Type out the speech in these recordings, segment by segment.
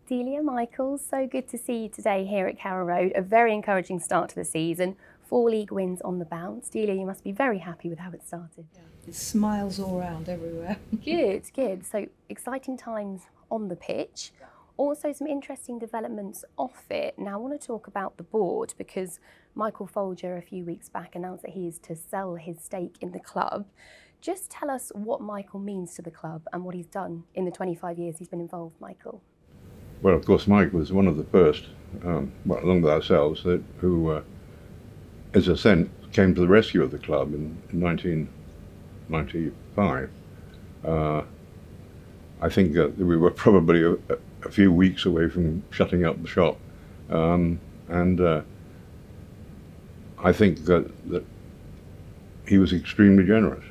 Delia, Michael, so good to see you today here at Carrow Road. A very encouraging start to the season. 4 league wins on the bounce. Delia, you must be very happy with how it started. Yeah, it's smiles all around everywhere. Good, good. So exciting times on the pitch. Also some interesting developments off it. Now I want to talk about the board because Michael Folger a few weeks back announced that he is to sell his stake in the club. Just tell us what Michael means to the club and what he's done in the 25 years he's been involved, Michael. Well, of course, Mike was one of the first, along with ourselves, who, as a sense, came to the rescue of the club in 1995. I think that we were probably a few weeks away from shutting up the shop, and I think that he was extremely generous.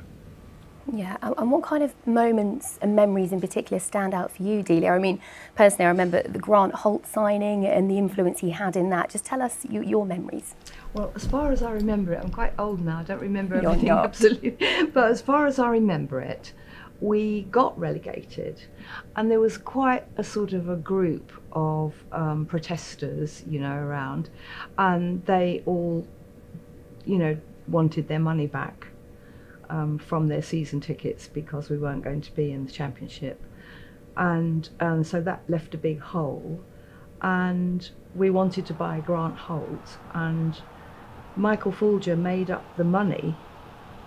Yeah, and what kind of moments and memories in particular stand out for you, Delia? I mean, personally, I remember the Grant Holt signing and the influence he had in that. Just tell us your memories. Well, as far as I remember it, I'm quite old now, I don't remember everything absolutely, but as far as I remember it, we got relegated and there was quite a sort of a group of protesters, you know, around, and they all, you know, wanted their money back from their season tickets because we weren't going to be in the championship, and so that left a big hole, and we wanted to buy Grant Holt, and Michael Folger made up the money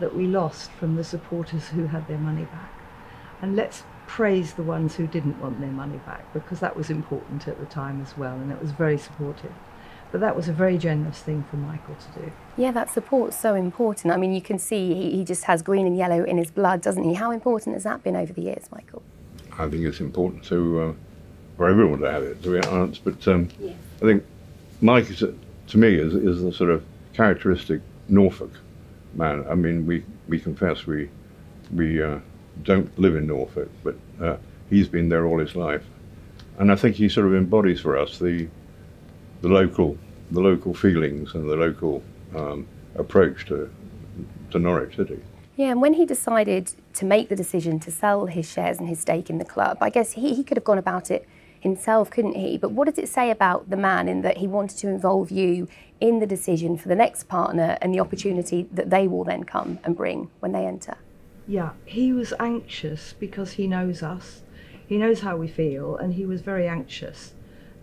that we lost from the supporters who had their money back. And let's praise the ones who didn't want their money back, because that was important at the time as well, and it was very supportive. But that was a very generous thing for Michael to do. Yeah, that support's so important. I mean, you can see he just has green and yellow in his blood, doesn't he? How important has that been over the years, Michael? I think it's important for everyone to have it, to be honest. But yes. I think Mike, to me, is the sort of characteristic Norfolk man. I mean, we confess we don't live in Norfolk, but he's been there all his life, and I think he sort of embodies for us the local feelings and the local approach to Norwich City. Yeah, and when he decided to make the decision to sell his shares and his stake in the club, I guess he could have gone about it himself, couldn't he? But what does it say about the man in that he wanted to involve you in the decision for the next partner and the opportunity that they will then come and bring when they enter? Yeah, he was anxious because he knows us, he knows how we feel, and he was very anxious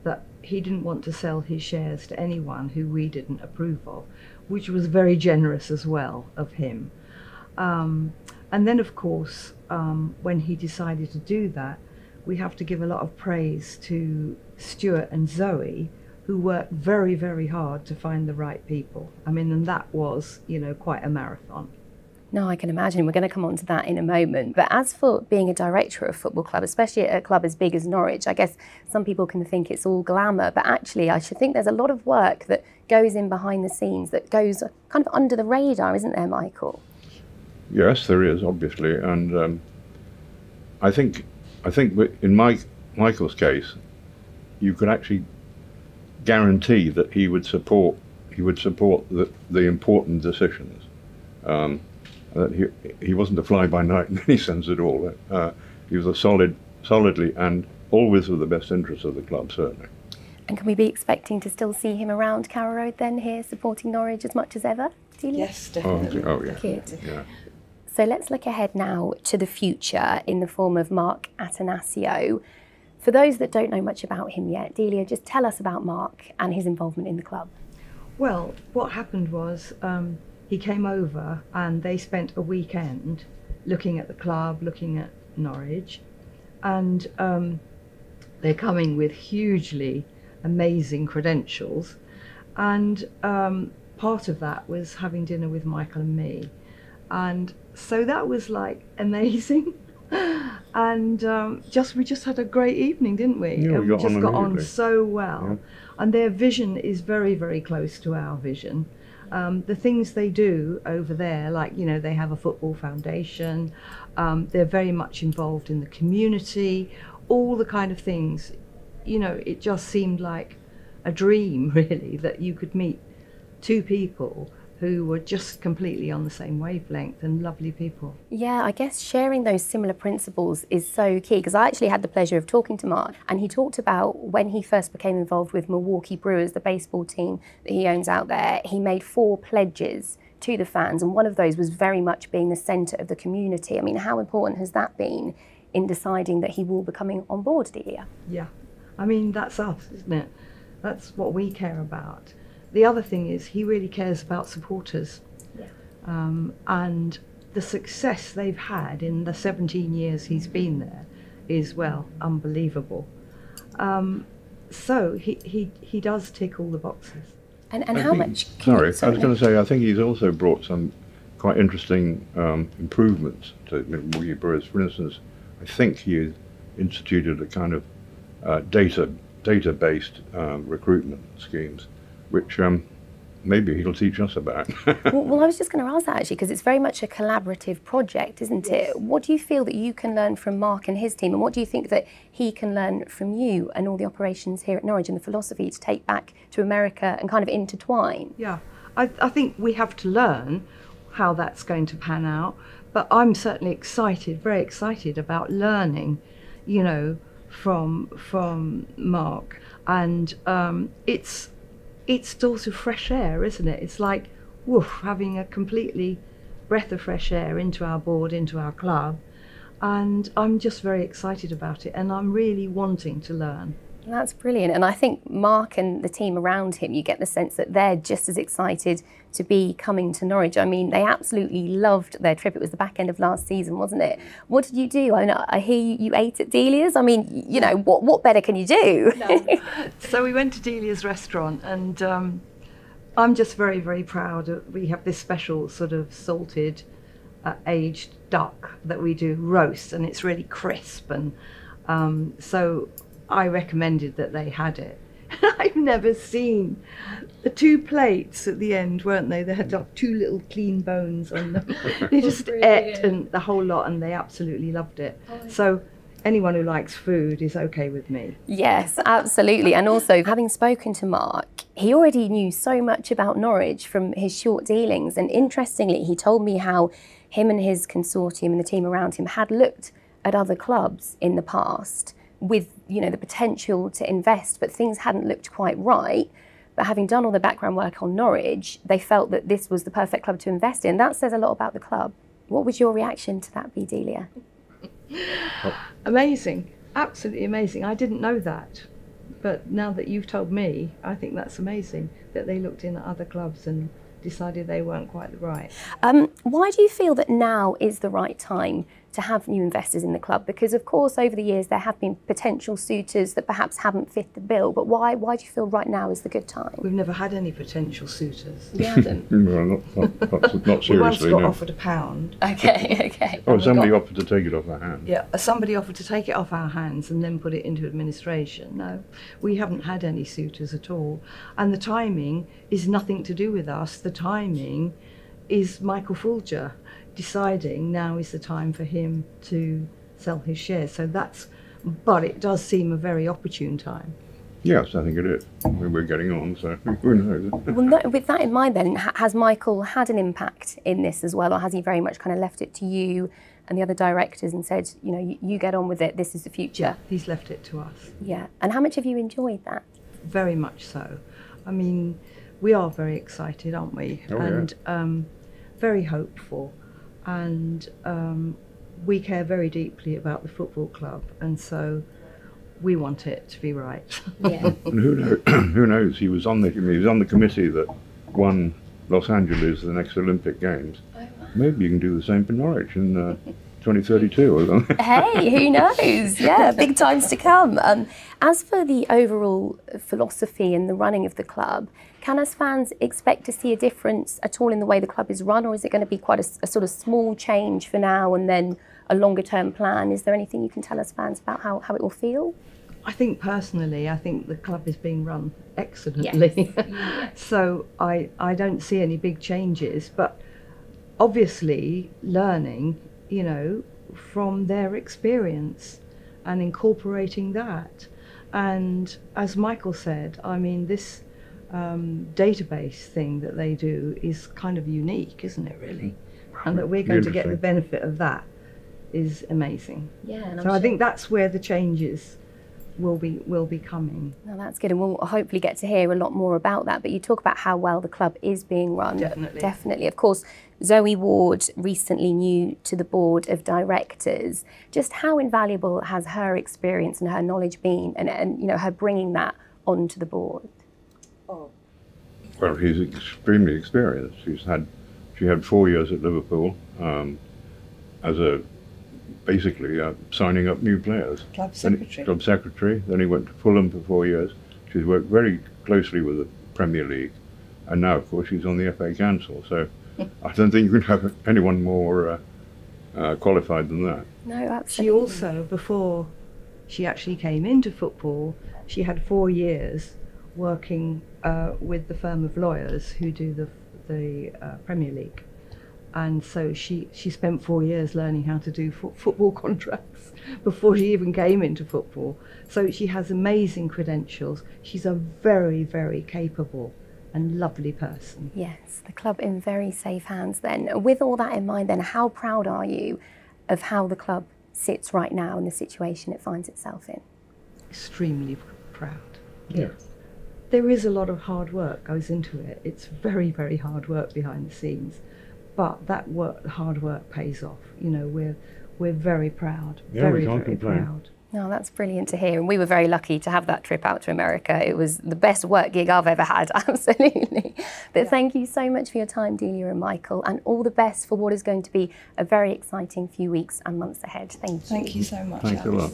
that he didn't want to sell his shares to anyone who we didn't approve of, which was very generous as well of him. And then, of course, when he decided to do that, we have to give a lot of praise to Stuart and Zoe, who worked very, very hard to find the right people. I mean, and that was, you know, quite a marathon. No, I can imagine. We're going to come on to that in a moment. But as for being a director of a football club, especially at a club as big as Norwich, I guess some people can think it's all glamour, but actually I should think there's a lot of work that goes in behind the scenes, that goes kind of under the radar, isn't there, Michael? Yes, there is, obviously, and I think in Michael's case, you could actually guarantee that he would support the important decisions. That he wasn't a fly-by-night in any sense at all. He was solidly and always with the best interests of the club, certainly. And can we be expecting to still see him around Carrow Road then, here supporting Norwich as much as ever? Delia? Yes, definitely. Oh yeah. Good. Yeah. So let's look ahead now to the future in the form of Mark Attanasio. For those that don't know much about him yet, Delia, just tell us about Mark and his involvement in the club. Well, what happened was he came over and they spent a weekend looking at the club, looking at Norwich, and they're coming with hugely amazing credentials, and part of that was having dinner with Michael and me, and so that was like amazing. And we just had a great evening, didn't we? Yeah, we just got on so well. Yeah. And their vision is very, very close to our vision. The things they do over there, like, you know, they have a football foundation, they're very much involved in the community, all the kind of things, you know, it just seemed like a dream, really, that you could meet two people who were just completely on the same wavelength and lovely people. Yeah, I guess sharing those similar principles is so key, because I actually had the pleasure of talking to Mark, and he talked about when he first became involved with Milwaukee Brewers, the baseball team that he owns out there. He made 4 pledges to the fans, and one of those was very much being the centre of the community. I mean, how important has that been in deciding that he will be coming on board, Delia? Yeah, I mean, that's us, isn't it? That's what we care about. The other thing is he really cares about supporters. Yeah. And the success they've had in the 17 years he's been there is, well, unbelievable. So he does tick all the boxes. And how much... Sorry, I was going to say, I think he's also brought some quite interesting improvements to Milwaukee Brewers. For instance, I think he instituted a kind of data-based recruitment schemes, which maybe he'll teach us about. Well, I was just going to ask that actually, because it's very much a collaborative project, isn't it? What do you feel that you can learn from Mark and his team, and what do you think that he can learn from you and all the operations here at Norwich and the philosophy to take back to America and kind of intertwine? Yeah, I think we have to learn how that's going to pan out, but I'm certainly excited, very excited about learning, you know, from Mark. And it's sort of fresh air, isn't it? It's like, woof, having a completely breath of fresh air into our board, into our club. And I'm just very excited about it, and I'm really wanting to learn. That's brilliant. And I think Mark and the team around him, you get the sense that they're just as excited to be coming to Norwich. I mean, they absolutely loved their trip. It was the back end of last season, wasn't it? What did you do? I know, I hear you ate at Delia's. I mean, you know, what better can you do? No. So we went to Delia's restaurant, and I'm just very, very proud. We have this special sort of salted aged duck that we do roast, and it's really crisp. And so I recommended that they had it. I've never seen the 2 plates at the end, weren't they? They had like 2 little clean bones on them. They just ate and the whole lot, and they absolutely loved it. So anyone who likes food is okay with me. Yes, absolutely. And also, having spoken to Mark, he already knew so much about Norwich from his short dealings. And interestingly, he told me how him and his consortium and the team around him had looked at other clubs in the past with, you know, the potential to invest, but things hadn't looked quite right. But having done all the background work on Norwich, they felt that this was the perfect club to invest in. That says a lot about the club. What was your reaction to that be, Delia? Amazing, absolutely amazing. I didn't know that, but now that you've told me, I think that's amazing that they looked in at other clubs and decided they weren't quite right. Why do you feel that now is the right time to have new investors in the club? Because of course over the years there have been potential suitors that perhaps haven't fit the bill, but why do you feel right now is the good time? We've never had any potential suitors. You haven't? Well, not seriously. We once got no. offered £1. Okay. Oh, somebody offered to take it off our hands. Yeah, somebody offered to take it off our hands and then put it into administration. No, we haven't had any suitors at all. And the timing is nothing to do with us. The timing is Michael Folger deciding now is the time for him to sell his shares. So but it does seem a very opportune time. Yes, I think it is. We're getting on, so who knows? Well, with that in mind then, has Michael had an impact in this as well, or has he very much kind of left it to you and the other directors and said, you know, you get on with it, this is the future? Yeah, he's left it to us. Yeah, and how much have you enjoyed that? Very much so. I mean, we are very excited, aren't we? Oh, and yeah. Very hopeful. And we care very deeply about the football club, and so we want it to be right. Yeah. And who knows? He was on the committee that won Los Angeles the next Olympic Games. Oh, wow. Maybe you can do the same for Norwich in 2032 or something. Hey, who knows? Yeah, big times to come. As for the overall philosophy and the running of the club, can us fans expect to see a difference at all in the way the club is run, or is it going to be quite a sort of small change for now and then a longer term plan? Is there anything you can tell us fans about how it will feel? I think personally, I think the club is being run excellently. Yes. So I don't see any big changes, but obviously learning, you know, from their experience and incorporating that. And as Michael said, I mean, this database thing that they do is kind of unique, isn't it, really? And that we're going to get the benefit of that is amazing. Yeah, and so I think that's where the changes will be coming. No, that's good, and we'll hopefully get to hear a lot more about that. But you talk about how well the club is being run. Definitely. Of course, Zoe Ward, recently new to the board of directors. Just how invaluable has her experience and her knowledge been, and you know, her bringing that onto the board? Oh. Well, she's extremely experienced. She had 4 years at Liverpool as basically signing up new players. Club secretary. Club secretary. Then he went to Fulham for 4 years. She's worked very closely with the Premier League, and now, of course, she's on the FA Council. So I don't think you can have anyone more qualified than that. No, absolutely. She also, before she actually came into football, she had 4 years working with the firm of lawyers who do the Premier League. And so she spent 4 years learning how to do football contracts before she even came into football. So she has amazing credentials. She's a very, very capable and lovely person. Yes, the club in very safe hands then. With all that in mind then, how proud are you of how the club sits right now and the situation it finds itself in? Extremely proud. Yes. There is a lot of hard work goes into it. It's very, very hard work behind the scenes. But that hard work pays off. You know, we're very proud, very proud. No, that's brilliant to hear. And we were very lucky to have that trip out to America. It was the best work gig I've ever had, absolutely. But thank you so much for your time, Delia and Michael, and all the best for what is going to be a very exciting few weeks and months ahead. Thank you. Thank you so much. Thanks a lot.